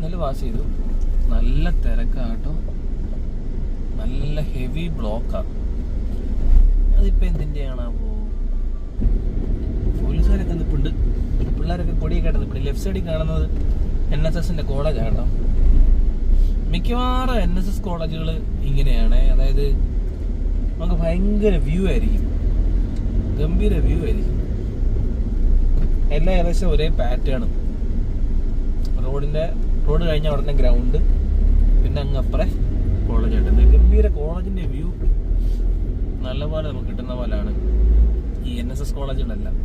Signal pass ചെയ്തു. നല്ല തിരക്കാട്ടോ, നല്ല ഹെവി ബ്ലോക്കാണ്. അതിപ്പോൾ എന്തിൻ്റെയാണാവോ? പോലീസുകാരൊക്കെ നിൽപ്പുണ്ട്, പിള്ളേരൊക്കെ കൊടിയൊക്കെ നിൽപ്പുണ്ട്. ലെഫ്റ്റ് സൈഡിൽ കാണുന്നത് NSSന്റെ കോളേജാണ് കേട്ടോ. മിക്കവാറും NSS കോളേജുകൾ ഇങ്ങനെയാണ്. അതായത് നമുക്ക് ഭയങ്കര വ്യൂ ആയിരിക്കും, ഗംഭീര വ്യൂ ആയിരിക്കും. എല്ലാം ഏകദേശം ഒരേ പാറ്റേണും. റോഡ് കഴിഞ്ഞ ഉടനെ ഗ്രൗണ്ട്, പിന്നെ അങ്ങപ്പുറേ കോളേജായിട്ട് ഗംഭീര കോളേജിന്റെ വ്യൂ നല്ലപോലെ നമുക്ക് കിട്ടുന്ന പോലെയാണ് ഈ NSS കോളേജുകളെല്ലാം.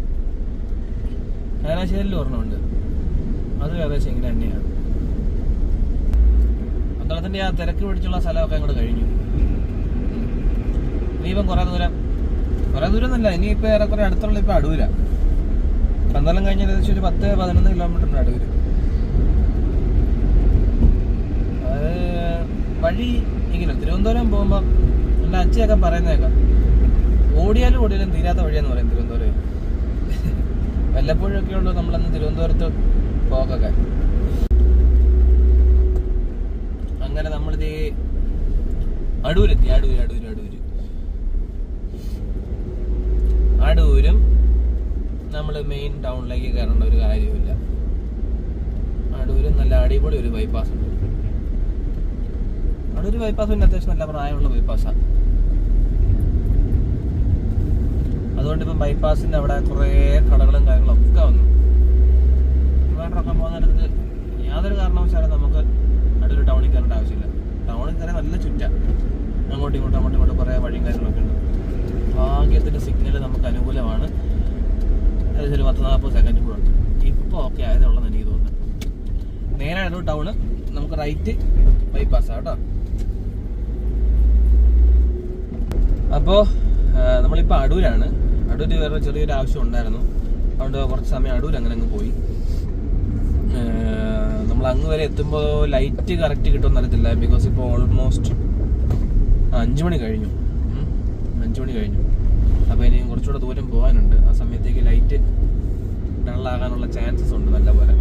ചങ്ങനാശ്ശേരിയിൽ ഒരെണ്ണമുണ്ട്, അത് ഏകദേശം ഇങ്ങനെ തന്നെയാണ്. പന്തളത്തിന്റെ ആ തിരക്ക് പിടിച്ചുള്ള സ്ഥലമൊക്കെ അങ്ങോട്ട് കഴിഞ്ഞു. ഇനിയിപ്പം കുറേ ദൂരം എന്നല്ല, ഇനിയിപ്പോൾ ഏറെക്കുറെ അടുത്തുള്ള ഇപ്പം അടൂര. പന്തളം കഴിഞ്ഞ ഏകദേശം ഒരു 10-11 കിലോമീറ്ററിൻ്റെ അടൂര്. അത് വഴി ഇങ്ങനെ തിരുവനന്തപുരം പോകുമ്പോൾ എൻ്റെ അച്ഛയൊക്കെ പറയുന്നേക്കാം, ഓടിയാലും തീരാത്ത വഴിയാന്ന് പറയും തിരുവനന്തപുരം. വല്ലപ്പോഴും ഒക്കെ ഉള്ളൂ നമ്മളന്ന് തിരുവനന്തപുരത്ത് പോകൊക്കെ. അങ്ങനെ നമ്മളിത് അടൂരെത്തി. അടൂരും നമ്മൾ മെയിൻ ടൗണിലേക്ക് കയറേണ്ട ഒരു കാര്യമില്ല. അടൂരും നല്ല അടിപൊളി ഒരു ബൈപ്പാസ് ഉണ്ട്. അടൂർ ബൈപ്പാസ് പിന്നെ അത്യാവശ്യം നല്ല പ്രായമുള്ള ബൈപ്പാസാണ്. അതുകൊണ്ട് ഇപ്പം ബൈപ്പാസിന്റെ അവിടെ കുറേ കടകളും കാര്യങ്ങളൊക്കെ വന്നു. ട്രിവാൻഡ്രമൊക്കെ പോകുന്നിടത്ത് യാതൊരു കാരണവശാലും നമുക്ക് അടൂർ ടൗണിൽ കയറേണ്ട ആവശ്യമില്ല. ടൗണിൽ കയറാൻ നല്ല ചുറ്റാണ്, അങ്ങോട്ടും ഇങ്ങോട്ടും കുറേ വഴിയും കാര്യങ്ങളൊക്കെ ഉണ്ട്. ഭാഗ്യത്തിന്റെ സിഗ്നൽ നമുക്ക് അനുകൂലമാണ്. ഏകദേശം ഒരു 10-40 സെക്കൻഡ് കൂടെ ഉണ്ട്. ഇപ്പോൾ ഓക്കെ ആയതുള്ളതെന്ന് എനിക്ക് തോന്നുന്നു. നേരെ അടൂർ ടൗണ്, നമുക്ക് റൈറ്റ് ബൈപ്പാസാണ് കേട്ടോ. അപ്പോൾ നമ്മളിപ്പോൾ അടൂരാണ്. അടൂർ വേറെ ചെറിയൊരു ആവശ്യം ഉണ്ടായിരുന്നു, അതുകൊണ്ട് കുറച്ച് സമയം അടൂർ അങ്ങനെ അങ്ങ് പോയി. നമ്മൾ അങ്ങ് വരെ എത്തുമ്പോൾ ലൈറ്റ് കറക്റ്റ് കിട്ടുമെന്ന് അറിയത്തില്ല. ബിക്കോസ് ഇപ്പോൾ ഓൾമോസ്റ്റ് 5 മണി കഴിഞ്ഞു. അപ്പോൾ ഇനിയും കുറച്ചുകൂടെ ദൂരം പോകാനുണ്ട്. ആ സമയത്തേക്ക് ലൈറ്റ് ഡള്ളാകാനുള്ള ചാൻസസ് ഉണ്ട് നല്ലപോലെ.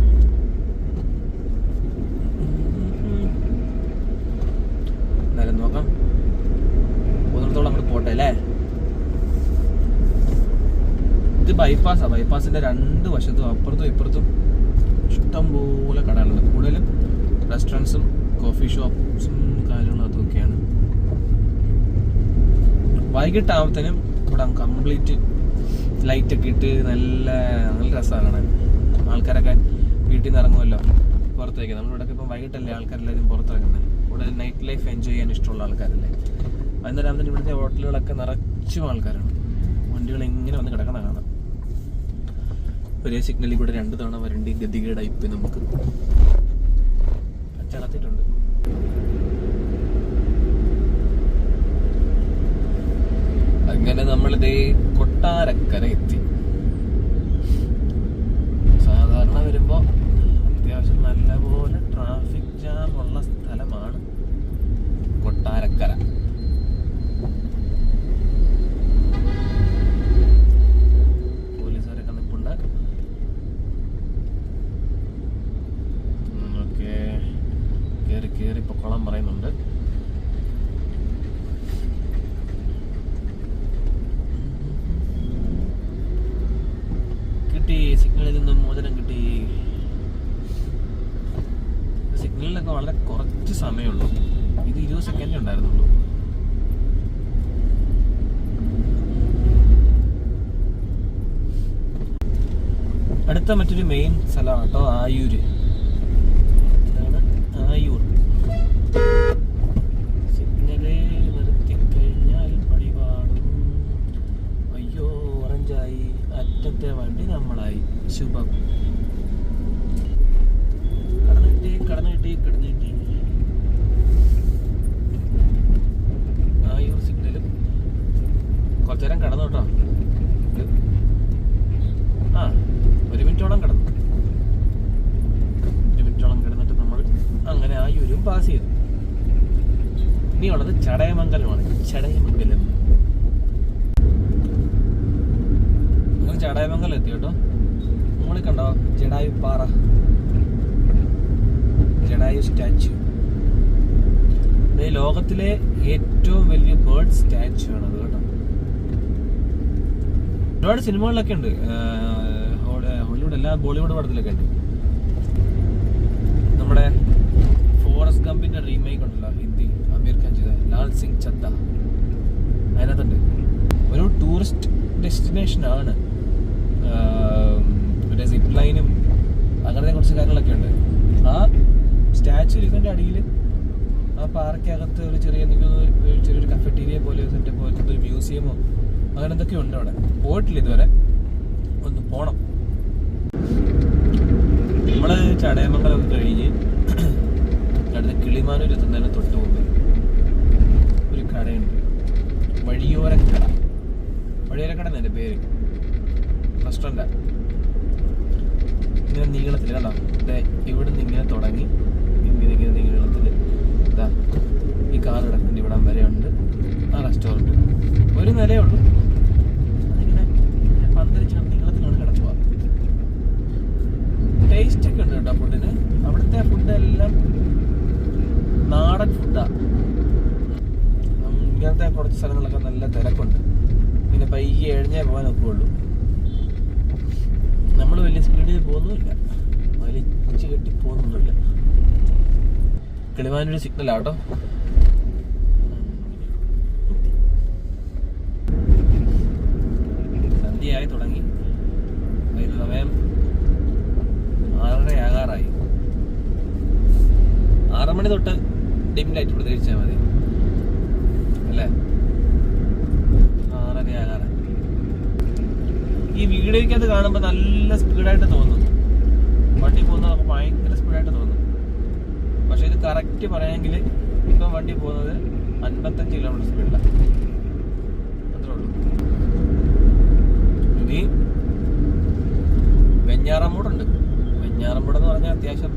എന്തായാലും നോക്കാം, പോകുന്നിടത്തോളം അങ്ങോട്ട് പോട്ടെ അല്ലേ. ഇത് ബൈപ്പാസാണ്. ബൈപ്പാസിന്റെ 2 വശത്തും അപ്പുറത്തും ഇപ്പുറത്തും ഇഷ്ടംപോലെ കടകളുണ്ട്. കൂടുതലും റെസ്റ്റോറൻറ്റ്സും കോഫി ഷോപ്സും കാര്യങ്ങളും അതൊക്കെയാണ്. വൈകിട്ടാവുമ്പത്തേനും ഇവിടെ കംപ്ലീറ്റ് ലൈറ്റൊക്കെ ഇട്ട് നല്ല രസമാണ് കാണാൻ. ആൾക്കാരൊക്കെ വീട്ടിൽ നിന്ന് ഇറങ്ങുമല്ലോ പുറത്തേക്ക്. നമ്മളിവിടെയൊക്കെ ഇപ്പം വൈകിട്ടല്ലേ ആൾക്കാരെല്ലാവരും പുറത്തിറങ്ങുന്നത്. ഇവിടെ നൈറ്റ് ലൈഫ് എൻജോയ് ചെയ്യാൻ ഇഷ്ടമുള്ള ആൾക്കാരല്ലേ. വൈകുന്നേരമാകുമ്പോൾ ഇവിടുത്തെ ഹോട്ടലുകളൊക്കെ നിറച്ചും ആൾക്കാരാണ്. വണ്ടികൾ ഇങ്ങനെ വന്ന് കിടക്കണം കാണാം. ഒരേ സിഗ്നലിൽ കൂടെ 2 തവണ വരേണ്ടി ഗതികേടായി ഇപ്പം നമുക്ക് ചടത്തിട്ടുണ്ട്. അങ്ങനെ നമ്മളിതേ കൊട്ടാരക്കര എത്തി. സാധാരണ വരുമ്പോൾ അത്യാവശ്യം നല്ലപോലെ ട്രാഫിക് ജാം ഉള്ള സ്ഥലമാണ് കൊട്ടാരക്കര. പോലീസുകാരൊക്കെ നിൽപ്പുണ്ട്. നമുക്ക് കയറി പൊക്കോളം പറയുന്നുണ്ട്. സിഗ്നലിൽ നിന്നും മോചനം കിട്ടി. സിഗ്നലിലൊക്കെ വളരെ കുറച്ച് സമയമുള്ളൂ. ഇത് 20 സെക്കൻഡ് ഉണ്ടായിരുന്നുള്ളൂ. അടുത്ത മറ്റൊരു മെയിൻ സ്ഥലമാണ് കേട്ടോ, ആയൂര്. ഇതാണ് ആയൂർ. സിഗ്നല് നിർത്തിക്കഴിഞ്ഞാൽ പടിപാടും. അയ്യോ ഓറഞ്ചായി, അറ്റത്തെ വണ്ടി നമ്മളായി. ശുഭം. കടന്നു കിട്ടി. ആയൂർ സിഗ്നലും കുറച്ചു നേരം കടന്നു കേട്ടോ. 1 മിനിറ്റോളം കിടന്നു. 1 മിനിറ്റോളം കിടന്നിട്ട് നമ്മൾ അങ്ങനെ ആയൂരും പാസ് ചെയ്തു. ഇനിയുള്ളത് ചടയമംഗലമാണ്. ചടയമംഗലം ചടയമംഗലം എത്തി കേട്ടോ. മുകളിൽ കണ്ടോ ജടായുപ്പാറ. Live statue. ലോകത്തിലെ ഏറ്റവും വലിയ ബേർഡ് സ്റ്റാച്യു ആണത് കേട്ടോ. ഒരുപാട് സിനിമകളിലൊക്കെ ഉണ്ട്, ഹോളിവുഡ് അല്ല ബോളിവുഡ് പടത്തിലൊക്കെ ഉണ്ട്. നമ്മുടെ ഫോറസ്റ്റ് ഗംപിന്റെ റീമേക്ക് ഉണ്ടല്ലോ ഹിന്ദി, അമീർ ഖാൻ ചെയ്ത ലാൽ സിംഗ് ചദ്ദ, അതിനകത്തുണ്ട്. ഒരു ടൂറിസ്റ്റ് ഡെസ്റ്റിനേഷൻ ആണ്, ഒരു സിപ്പ് ലൈനും അങ്ങനത്തെ കുറച്ച് കാര്യങ്ങളൊക്കെ ഉണ്ട്. ആ സ്റ്റാച്യു ഇരിക്കുന്നതിൻ്റെ അടിയിൽ ആ പാറയ്ക്കകത്ത് ഒരു ചെറിയൊരു കഫറ്റീരിയ പോലെ സെറ്റപ്പ് പോലത്തെ ഒരു മ്യൂസിയമോ അങ്ങനെ എന്തൊക്കെ ഉണ്ട് അവിടെ. പോയിട്ടില്ല ഇതുവരെ, ഒന്ന് പോണം. നമ്മള് ചടയമംഗലമൊക്കെ കഴിഞ്ഞ് അടുത്ത് കിളിമാനൂർ എത്തുന്നതിന് തൊട്ട് മുമ്പ് ഒരു കടയുണ്ട്, വഴിയോരക്കട. വഴിയോരക്കട എന്നതിൻ്റെ പേര്, റെസ്റ്റോറൻ്റാ. ഇങ്ങനെ നീളത്തിൽ കണ്ടോ, ഇവിടുന്ന് ഇങ്ങനെ തുടങ്ങി ഇങ്ങനെ നീളത്തിൽ ഇതാ ഈ കാർ കിടക്കുന്നുണ്ട്, ഇവിടം വരെ ഉണ്ട് ആ റെസ്റ്റോറൻറ്റ്. ഒരു നിലയേ ഉള്ളൂ, അതിങ്ങനെ പന്തലിച്ച് നീളത്തിലാണ് കിടക്കുക. ടേസ്റ്റ് ഒക്കെ ഉണ്ട് കേട്ടോ ഫുഡിന്. അവിടുത്തെ ഫുഡെല്ലാം നാടൻ ഫുഡാണ്. ഇങ്ങനത്തെ കുറച്ച് സ്ഥലങ്ങളിലൊക്കെ നല്ല തിരക്കുണ്ട്, പിന്നെ പയ്യെ എഴഞ്ഞേ പോകാൻ ഒക്കെയുള്ളൂ. നമ്മൾ വലിയ സ്പീഡിൽ പോകുന്നുമില്ല, വലിച്ച് കെട്ടി പോകുന്നൊന്നുമില്ല. കിളിമാനൊരു സിഗ്നലാട്ടോ. സന്ധ്യയായി തുടങ്ങി, സമയം 6:30 ആകാറായി. 6 മണി തൊട്ട് ഡിം ലൈറ്റ് പ്രതീക്ഷിച്ചാൽ മതി അല്ലേ. 6:30 ആകാറായി. ഈ വീഡിയോയ്ക്കകത്ത് കാണുമ്പോൾ നല്ല സ്പീഡായിട്ട് തോന്നും, വണ്ടി പോകുന്നതൊക്കെ ഭയങ്കര സ്പീഡായിട്ട് തോന്നും. പക്ഷെ ഇത് കറക്റ്റ് പറയാമെങ്കിൽ ഇപ്പം വണ്ടി പോകുന്നത് 55 കിലോമീറ്റർ സ്പീഡിലാണ്, അത്രേ ഉള്ളൂ. ഇനി വെഞ്ഞാറമ്മൂടുണ്ട്. വെഞ്ഞാറമ്മൂടെന്ന് പറഞ്ഞാൽ അത്യാവശ്യം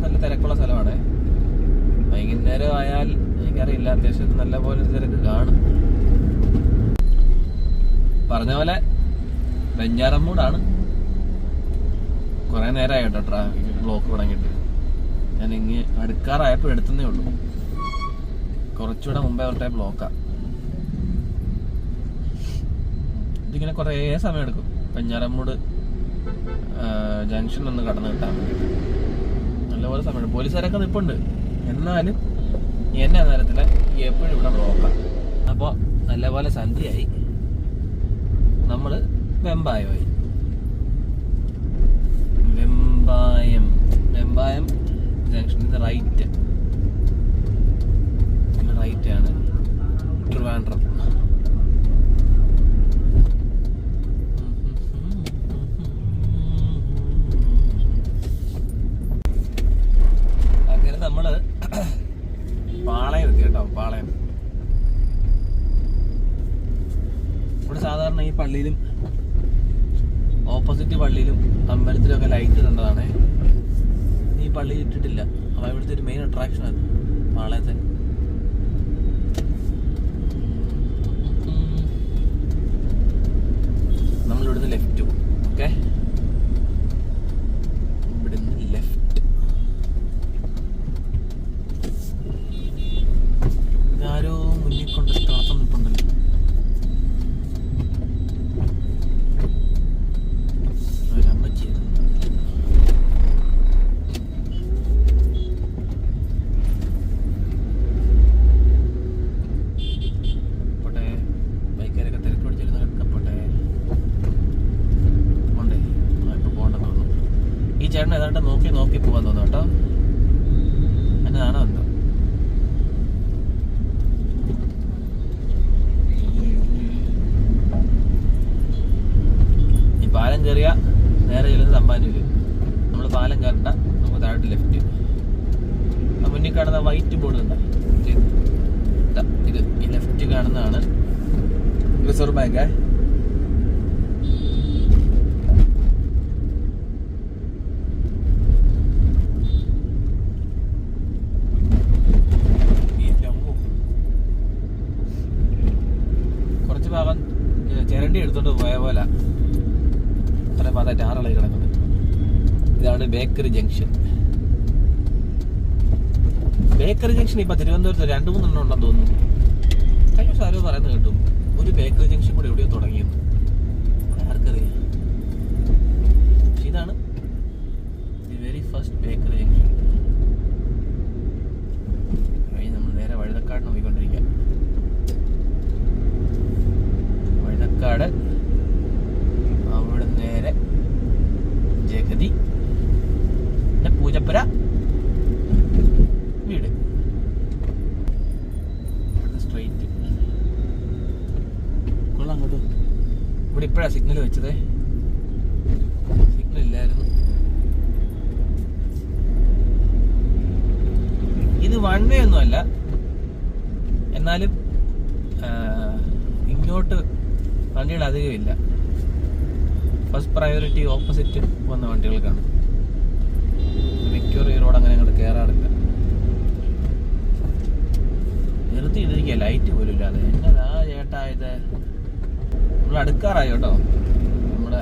നല്ല തിരക്കുള്ള സ്ഥലമാണ്. വൈകുന്നേരം ആയാൽ എനിക്കറിയില്ല, അത്യാവശ്യം നല്ല പോലെ തിരക്ക് കാണും. പറഞ്ഞ പോലെ വെഞ്ഞാറമ്മൂടാണ്. കുറെ നേരമായി കേട്ടോ ട്രാഫിക് ബ്ലോക്ക് തുടങ്ങിയിട്ട്. ഞാൻ ഇങ്ങ് അടുക്കാറായപ്പോൾ എടുത്തേ ഉള്ളൂ, കുറച്ചുകൂടെ മുമ്പേ അവരുടെ ബ്ലോക്കാ. ഇതിങ്ങനെ കുറേ സമയം എടുക്കും വെഞ്ഞാറമ്മൂട് ജംഗ്ഷൻ ഒന്ന് കടന്നു കിട്ടാൻ വേണ്ടിയിട്ട്. നല്ലപോലെ സമയം, പോലീസുകാരൊക്കെ നിൽപ്പുണ്ട്. എന്നാലും എന്നെ നേരത്തില് എപ്പോഴും ഇവിടെ ബ്ലോക്കാണ്. അപ്പോൾ നല്ലപോലെ സന്ധ്യയായി, നമ്മള് വെമ്പായമായി. വെമ്പായം ജംഗ്ഷനിൽ റൈറ്റ് ആണ് ട്രിവാൻഡ്രം. അങ്ങനെ നമ്മള് പാളയം എത്തി കേട്ടോ. പാളയം ഇവിടെ സാധാരണ ഈ പള്ളിയിലും ഓപ്പോസിറ്റ് പള്ളിയിലും അമ്പലത്തിലൊക്കെ ലൈറ്റ് ഇടേണ്ടതാണ്. ഈ പള്ളിയിൽ ഇട്ടിട്ടില്ല. അപ്പോൾ ഇവിടുത്തെ ഒരു മെയിൻ അട്രാക്ഷനാണ് പാളയത്തെ. നമ്മളിവിടുന്ന് ലെഫ്റ്റ് പോകും. ഓക്കെ, ഇവിടുന്ന് ലെഫ്റ്റ്. ആരോ മുന്നിൽ കൊണ്ട് തളർത്തം നിൽപ്പുണ്ടല്ലോ. ചേട്ടൻ ഏതാണ്ട് നോക്കി പോവാൻ തോന്നുന്നു കേട്ടോ. എന്നാണോ എന്തോ. ഈ പാലം കയറിയ നേരെ ചെല്ലുന്നത് അമ്പാനൂര്. നമ്മൾ പാലം കയറണ്ട, നമുക്ക് താഴോട്ട് ലെഫ്റ്റ്. മുന്നിൽ കാണുന്ന വൈറ്റ് ബോർഡ് ഉണ്ട്, ഇത് ഈ ലെഫ്റ്റ് കാണുന്നതാണ് റിസർവ് ബാങ്ക്. ഭാഗം ചിരണ്ടി എടുത്തോണ്ട് പോയ പോലെ അത്രയും ഭാഗത്തായിട്ട് 6 കിടക്കുന്നത്. ഇതാണ് ബേക്കറി ജംഗ്ഷൻ. ബേക്കറി ജംഗ്ഷൻ ഇപ്പൊ തിരുവനന്തപുരത്ത് 2-3 ഉണ്ടെന്ന് തോന്നുന്നു. കഴിഞ്ഞ ദിവസം ആരോ പറയുന്നത് കേട്ടു ഒരു ബേക്കറി ജംഗ്ഷൻ കൂടെ എവിടെയോ തുടങ്ങിയെന്ന്. ആർക്കറിയാം. ഇതാണ് the very first bakery junction. നമ്മൾ നേരെ വഴുതക്കാടിന് പോയിക്കൊണ്ടിരിക്കാം. വഴുതക്കാട്, അവിടെ നേരെ ജഗതി, പിന്നെ പൂജപ്പുര വീട്. സ്ട്രെയിറ്റ് കൊള്ളാം കേട്ടോ. ഇവിടെ ഇപ്പഴാ സിഗ്നൽ വെച്ചത്, സിഗ്നൽ ഇല്ലായിരുന്നു. ഇത് വൺ വേ ഒന്നും അല്ല, എന്നാലും ഇങ്ങോട്ട് വണ്ടികൾ അധികമില്ല. ഫസ്റ്റ് പ്രയോറിറ്റി ഓപ്പോസിറ്റ് വന്ന വണ്ടികൾക്കാണ്. മിക്കവാറും ഈ റോഡ് അങ്ങനെ അങ്ങോട്ട് കയറാറില്ല. നിർത്തിയിട്ടിരിക്കുക, ലൈറ്റ് പോലും ഇല്ലാതെ. എന്നതാ ചേട്ടാ ഇത്? നമ്മൾ അടുക്കാറായി കേട്ടോ. നമ്മുടെ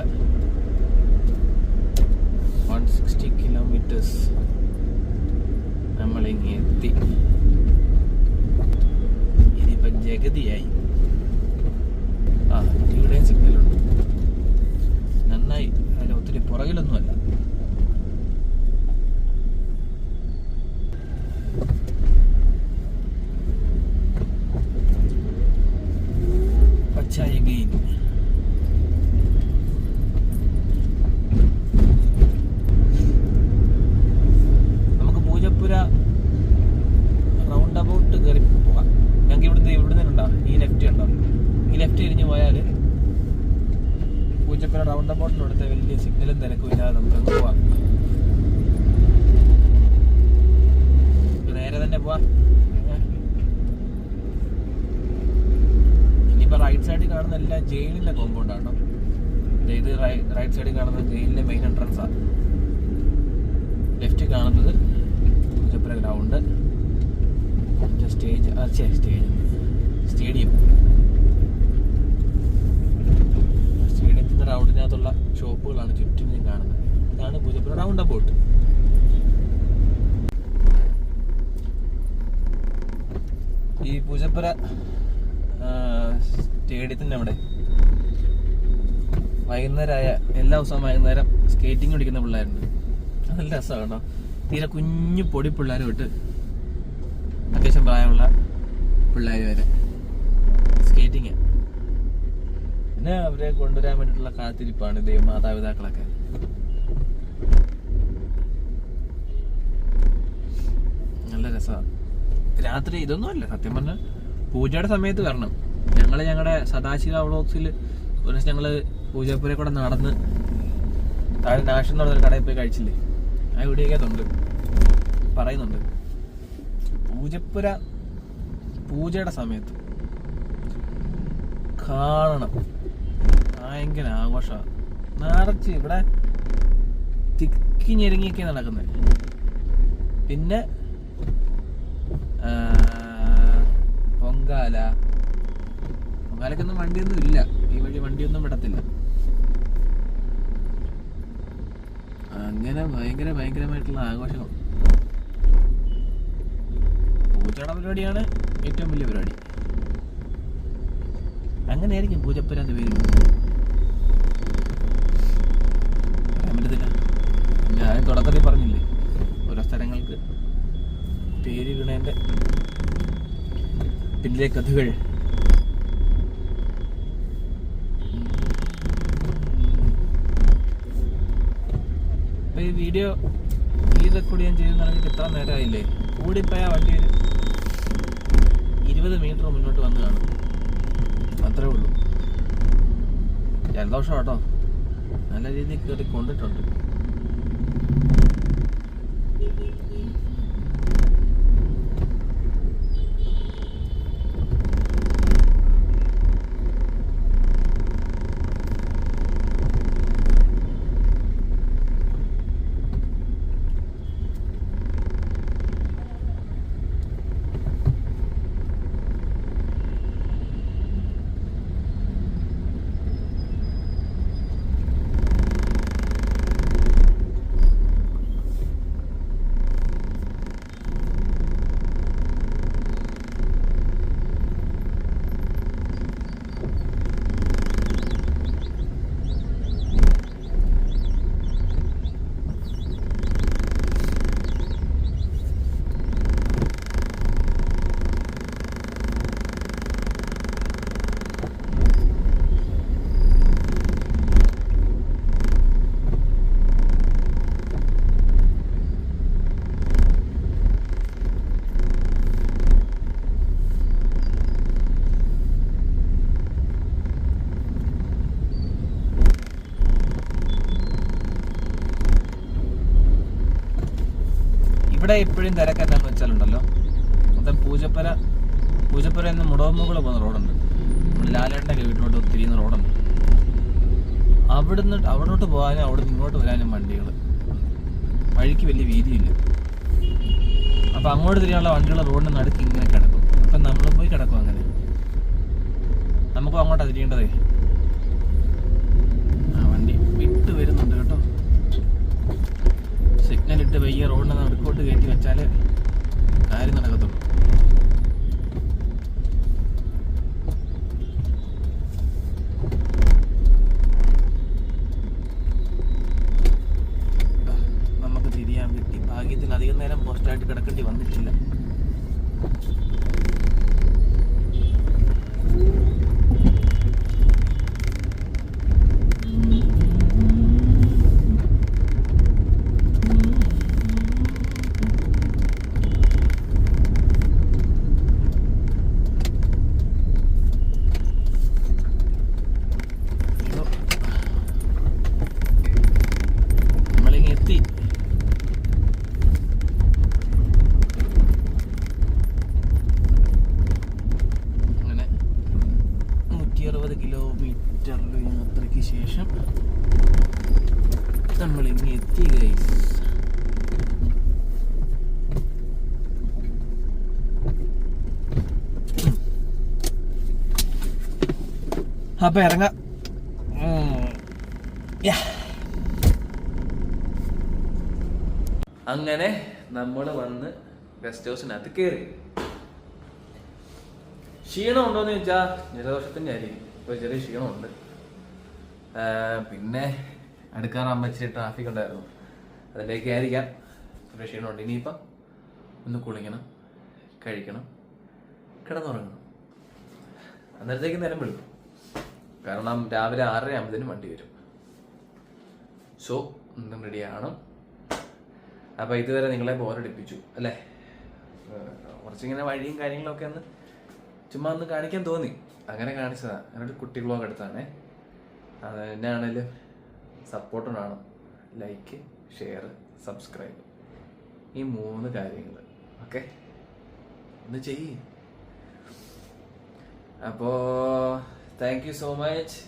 160 കിലോമീറ്റേഴ്സ് നമ്മളിങ്ങ് എത്തി. ഇനിയിപ്പൊ ജഗതിയായി. ആ, ഇവിടെയും സിഗ്നലുണ്ട്. നന്നായി. അതിന് ഒത്തിരി പുറകിലൊന്നുമല്ല. പച്ചായ ഗെയിൻ. നമുക്ക് പൂജപ്പുര റൗണ്ട് അബൌട്ട് കയറി പോകാം. ഞങ്ങൾക്ക് ഇവിടുന്ന് ഉണ്ടോ ഈ ലെഫ്റ്റ് ഉണ്ടോ? ഈ ലെഫ്റ്റ് തിരിഞ്ഞ് പോയാൽ പൂജപ്പുര റൗണ്ട് അബൌട്ടിനടുത്ത് വലിയ സിഗ്നലും തിരക്കും ഇല്ലാതെ നമുക്ക് അങ്ങ് പോവാം. നേരെ തന്നെ പോവാം. ഇനിയിപ്പോൾ റൈറ്റ് സൈഡിൽ കാണുന്ന എല്ലാം ജയിലിൻ്റെ കോമ്പൗണ്ടാണ്. ഇത് റൈറ്റ് സൈഡിൽ കാണുന്നത് ജയിലിൻ്റെ മെയിൻ എൻട്രൻസാണ്. ലെഫ്റ്റ് കാണുന്നത് പൂജപ്പുര ഗ്രൗണ്ട്, സ്റ്റേഡിയം. സ്റ്റേഡിയത്തിൻ്റെ റൗണ്ടിനകത്തുള്ള ഷോപ്പുകളാണ് ചുറ്റും കാണുന്നത്. ഇതാണ് പൂജപ്പുര റൗണ്ട് അബൌട്ട്. ഈ പൂജപ്പുര സ്റ്റേഡിയത്തിൻ്റെ അവിടെ വൈകുന്നേരമായ എല്ലാ ദിവസവും വൈകുന്നേരം സ്കേറ്റിംഗ് പിടിക്കുന്ന പിള്ളേരുണ്ട്. നല്ല രസമാണ് കേട്ടോ. തീരെ കുഞ്ഞു പൊടി പിള്ളേർ തൊട്ട് അത്യാവശ്യം പ്രായമുള്ള പിള്ളേർ വരെ സ്കേറ്റിങ്. പിന്നെ അവരെ കൊണ്ടുവരാൻ വേണ്ടിയിട്ടുള്ള കാത്തിരിപ്പാണ് മാതാപിതാക്കളൊക്കെ. നല്ല രസമാണ്. രാത്രി ഇതൊന്നും അല്ല സത്യം പറഞ്ഞാൽ, പൂജയുടെ സമയത്ത് വരണം. ഞങ്ങളുടെ സദാശിവ വ്ളോഗ്സിൽ ഒരു ദിവസം ഞങ്ങൾ പൂജപ്പുരയിൽ കൂടെ നടന്ന് താഴെ നാഷൻ എന്ന് പറഞ്ഞൊരു കടയിൽ പോയി കഴിച്ചില്ലേ, ആ വീഡിയോക്കകത്തുണ്ട്, പറയുന്നുണ്ട്. പൂജപ്പുര പൂജയുടെ സമയത്ത് കാണണം. ഭയങ്കര ആഘോഷമാണ്. നിറച്ച് ഇവിടെ തിക്കി ഞെരുങ്ങിയൊക്കെ നടക്കുന്നത്. പിന്നെ പൊങ്കാലക്കൊന്നും വണ്ടിയൊന്നും ഇല്ല, ഈ വഴി വണ്ടിയൊന്നും വിടത്തില്ല. അങ്ങനെ ഭയങ്കരമായിട്ടുള്ള ആഘോഷമാണ്. പൂജയുടെ പരിപാടിയാണ് ഏറ്റവും വലിയ പരിപാടി. അങ്ങനെയായിരിക്കും പൂജപ്പുര എന്ന് പേര്. പറയാൻ പറ്റത്തില്ല. ഞാൻ തുടക്കത്തിൽ പറഞ്ഞില്ലേ ഓരോ സ്ഥലങ്ങൾക്ക് പേര് വീണേൻ്റെ പിന്നിലെ കഥകൾ. അപ്പൊ ഈ വീഡിയോ ഈ റെക്കോർഡ് ഞാൻ ചെയ്തെന്ന് പറഞ്ഞിട്ട് ഇത്ര നേരമായില്ലേ? കൂടിപ്പോയാൽ വണ്ടി ഒരു 20 മീറ്റർ മുന്നോട്ട് വന്ന് കാണും, അത്രേ ഉള്ളൂ. ജലദോഷം കേട്ടോ, നല്ല രീതിയിൽ കയറി കൊണ്ടിട്ടുണ്ട്. ഇവിടെ ഇപ്പോഴും തിരക്ക് എന്താണെന്ന് വെച്ചാലുണ്ടല്ലോ, മൊത്തം പൂജപ്പുര എന്ന് മുടവമ്മൂടെ പോകുന്ന റോഡുണ്ട്, നമ്മുടെ ലാലേട്ടൻ്റെ വീട്ടിലോട്ട് തിരിയുന്ന റോഡുണ്ട്. അവിടോട്ട് പോകാനും അവിടെ നിന്ന് ഇങ്ങോട്ട് വരാനും വണ്ടികൾ, വഴിക്ക് വലിയ വീതിയില്ല. അപ്പം അങ്ങോട്ട് തിരിയാനുള്ള വണ്ടികൾ റോഡിന് നടുക്ക് ഇങ്ങനെ കിടക്കും. അപ്പം നമ്മൾ പോയി കിടക്കും. അങ്ങനെ നമുക്കും അങ്ങോട്ടാണ് തിരിയേണ്ടതേ. ആ വണ്ടി വിട്ട് വരുന്നുണ്ട് കേട്ടോ. സിഗ്നൽ ഇട്ട് വയ്യ റോഡിന് നടുക്കോട്ട് കയറ്റി വെച്ചാലേ കാര്യം നടക്കത്തുള്ളൂ. നമുക്ക് തിരിയാൻ പറ്റി. ഭാഗ്യത്തിന് അധികം നേരം പോസ്റ്റായിട്ട് കിടക്കേണ്ടി വന്നിട്ടില്ല. കിലോമീറ്ററിൻ്റെ യാത്രയ്ക്ക് ശേഷം നമ്മളിങ്ങ് എത്തി ഗൈസ്. അപ്പൊ ഇറങ്ങാം. അങ്ങനെ നമ്മൾ വന്ന് ഗസ്റ്റ് ഹൗസിനകത്ത് കയറി. ക്ഷീണം ഉണ്ടോയെന്ന് ചോദിച്ചാൽ ജലദോഷത്തിൻ്റെ ആയിരിക്കും. ഇപ്പോൾ ചെറിയ ക്ഷീണമുണ്ട്. പിന്നെ അടുക്കാറാകുമ്പോൾ ഇച്ചിരി ട്രാഫിക് ഉണ്ടായിരുന്നു, അതിലേക്ക് ആയിരിക്കാം ചെറിയ ക്ഷീണമുണ്ട്. ഇനിയിപ്പം ഒന്ന് കുളിക്കണം, കഴിക്കണം, കിടന്നുറങ്ങണം. അന്നേരത്തേക്ക് നേരം വിളിക്കും. കാരണം രാവിലെ 6:30 ആകുമ്പോഴത്തേനും വണ്ടി വരും. സോ ഒന്നും റെഡിയാണ്. അപ്പോൾ ഇതുവരെ നിങ്ങളെ ബോറടിപ്പിച്ചു അല്ലേ? കുറച്ചിങ്ങനെ വഴിയും കാര്യങ്ങളൊക്കെ ഒന്ന് ചുമ്മാ ഒന്ന് കാണിക്കാൻ തോന്നി, അങ്ങനെ കാണിച്ചതാണ്. അങ്ങനെ ഒരു കുട്ടി വ്ളോഗ് എടുത്താണേ. അത് എന്നാണേലും സപ്പോർട്ടുണ്ടാണ്. ലൈക്ക്, ഷെയർ, സബ്സ്ക്രൈബ്, ഈ 3 കാര്യങ്ങൾ. ഓക്കെ, ഒന്ന് ചെയ്യ്. അപ്പോൾ thank you so much.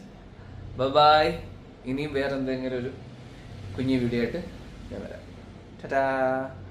Bye. ഇനിയും വേറെ എന്തെങ്കിലും ഒരു കുഞ്ഞു വീഡിയോ ആയിട്ട് ഞാൻ വരാം. Ta-da!